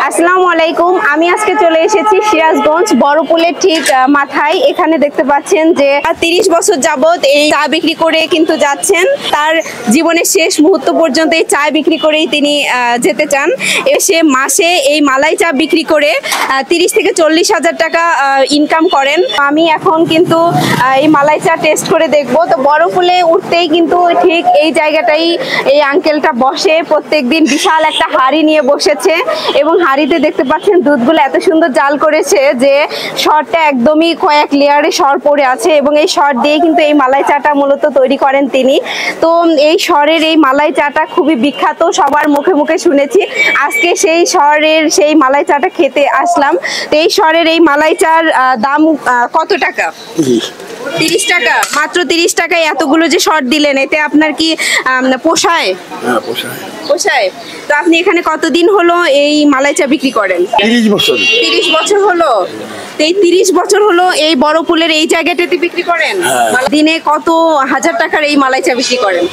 আসসালামু আলাইকুম। আমি আজকে চলে এসেছি সিরাজগঞ্জ বড়পুলের ঠিক মাথায়। এখানে দেখতে পাচ্ছেন যে 30 বছর যাবত এই চা বিক্রি করে কিন্তু যাচ্ছেন। তার জীবনের শেষ মুহূর্ত পর্যন্ত এই চা বিক্রি করেই তিনি যেতে চান। সে মাসে এই মালাই চা বিক্রি করে 30 থেকে 40 হাজার টাকা ইনকাম করেন। আমি এখন কিন্তু এই মালাই চা টেস্ট করে দেখব। তো বড়পুলে উঠতেই কিন্তু ঠিক এই জায়গাটাই এই আঙ্কেলটা বসে। প্রত্যেকদিন বিশাল একটা হাড়ি নিয়ে বসেছে এবং হাড়িতে দেখতে পাচ্ছেন দুধগুলো এত সুন্দর জাল করেছে যে শরটা একদমই কয়েক লেয়ারে শর পড়ে আছে এবং এই শর দিয়ে কিন্তু এই মালাই চাটা মূলত তৈরি করেন তিনি। তো এই শরের এই মালাই চাটা খুবই বিখ্যাত, সবার মুখে মুখে শুনেছি। আজকে সেই শরের সেই মালাই চাটা খেতে আসলাম। তো এই শরের এই মালাই চার দাম কত টাকা? 30 টাকা। মাত্র 30 টাকায় এতগুলো যে শর্ট দিলেন, এতে আপনার কি পোষায়? পোষায়। তো আপনি এখানে কতদিন হলো এই মালাই চা বিক্রি করেন? 30 বছর। 30 বছর হলো। এই 30 বছর হলো এই বড়পুলের এই জায়গাটাতে বিক্রি করেন। দিনে কত হাজার টাকার এই মালাই চা বিক্রি করেন?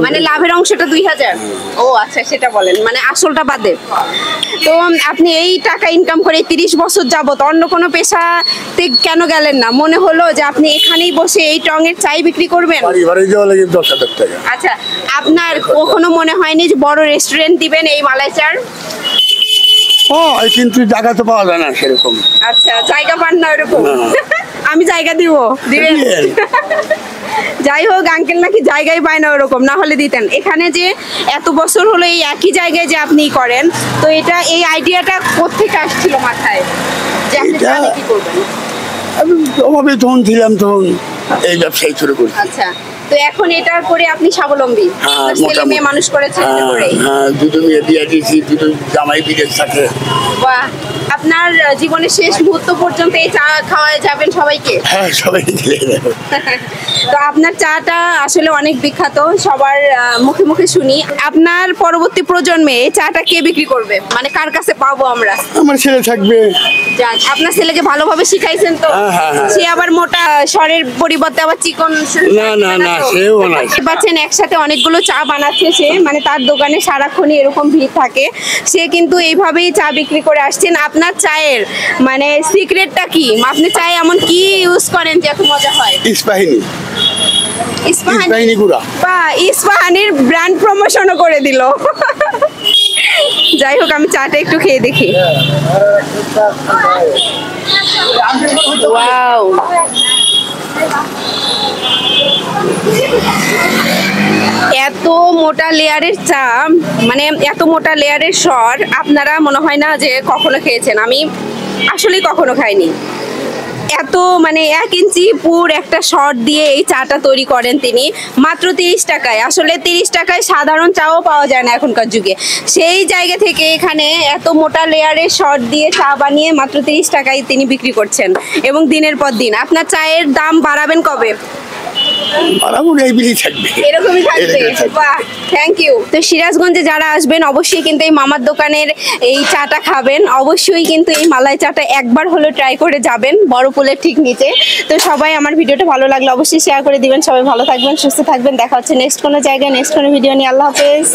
মানে লাভের অংশটা 2000। ও আচ্ছা, সেটা বলেন, মানে আসলটা বাদে। তো আপনি এই টাকা ইনকাম করে 30 বছর যাবত অন্য কোনো পেশাতে কেন গেলেন না? মনে হলো যে আপনি এখানেই বসে এই টঙের চাই বিক্রি করবেন? আচ্ছা, আপনার কখনো মনে হয়নি যে বড় রেস্টুরেন্ট দিবেন এই মালাই চার? কিন্তু জায়গা তো পাওয়া যায় না সেরকম। আচ্ছা, জায়গা পান না ওরকম? আমি জায়গা দিব, দিবেন? যাই হোক, আঙ্কেল নাকি জায়গায় পায় না ওরকম, না হলে দিতেন। এখানে যে এত বছর হলো এই একই জায়গায় যে আপনি করেন, তো এটা এই আইডিয়াটা কোত্থেকে আসছিল মাথায় যে আপনি চা বিক্রি করবেন? আমি অভাবে তখন ছিলাম, তখন এই ব্যবসায়ী শুরু করি। আচ্ছা, তো এখন এটা করে আপনি স্বাবলম্বী? ছেলে মেয়ে মানুষ করেছেন এটা করে? হ্যাঁ, দুটো মেয়ে বিয়ে দিয়েছি, দুটো জামাই বিদেশ থাকে। বাহ, আপনার জীবনের শেষ মুহূর্ত পর্যন্ত এই চা খাওয়ায় যাবেন সবাইকে? হ্যাঁ, সবাই। তো আপনার চাটা আসলে অনেক বিখ্যাত, সবার মুখে মুখে শুনি। আপনার পরবর্তী প্রজন্মে এই চাটা কে বিক্রি করবে? মানে কার কাছে পাবো আমরা? আমার ছেলে থাকবে। যাক, আপনার ছেলেকে ভালোভাবে শিখাইছেন তো? সে আবার মোটা শরের পরিবর্তে আবার চিকন? না, সেও বানাচ্ছে। পাচ্ছেন একসাথে অনেকগুলো চা বানাচ্ছে সে, মানে তার দোকানে সারাক্ষণই এরকম ভিড় থাকে। সে কিন্তু এইভাবেই চা বিক্রি করে আসছেন। আপনার চায়ের মানে সিক্রেটটা কি? আপনি চায়ে এমন কি ইউজ করেন যে এত মজা হয়? ইস্পাহানি গুড়া। বা ইস্পাহানির ব্র্যান্ড প্রমোশনও করে দিল। যাই হোক, আমি চাটা একটু খেয়ে দেখি। ওয়াও, এত মোটা লেয়ারের চা, মানে এত মোটা লেয়ারের স্বর আপনারা মনে হয় না যে কখনো খেয়েছেন। আমি আসলে কখনো খাইনি। এত মানে 1 ইঞ্চি পুর একটা শর্ট দিয়ে এই চাটা তৈরি করেন তিনি মাত্র 30 টাকায়। আসলে 30 টাকায় সাধারণ চাও পাওয়া যায় না এখনকার যুগে। সেই জায়গা থেকে এখানে এত মোটা লেয়ারের শর্ট দিয়ে চা বানিয়ে মাত্র 30 টাকায় তিনি বিক্রি করছেন এবং দিনের পর দিন। আপনার চায়ের দাম বাড়াবেন কবে? এরকমই থাকবে। বাহ, থ্যাংক ইউ। তো সিরাজগঞ্জে যারা আসবেন অবশ্যই কিন্তু এই মামার দোকানের এই চাটা খাবেন। অবশ্যই কিন্তু এই মালাই চাটা একবার হলো ট্রাই করে যাবেন বড়পুলের ঠিক নিচে। তো সবাই আমার ভিডিওটা ভালো লাগলে অবশ্যই শেয়ার করে দিবেন। সবাই ভালো থাকবেন, সুস্থ থাকবেন। দেখা হচ্ছে নেক্সট কোনো জায়গায়, নেক্সট কোনো ভিডিও নিয়ে। আল্লাহ হাফেজ।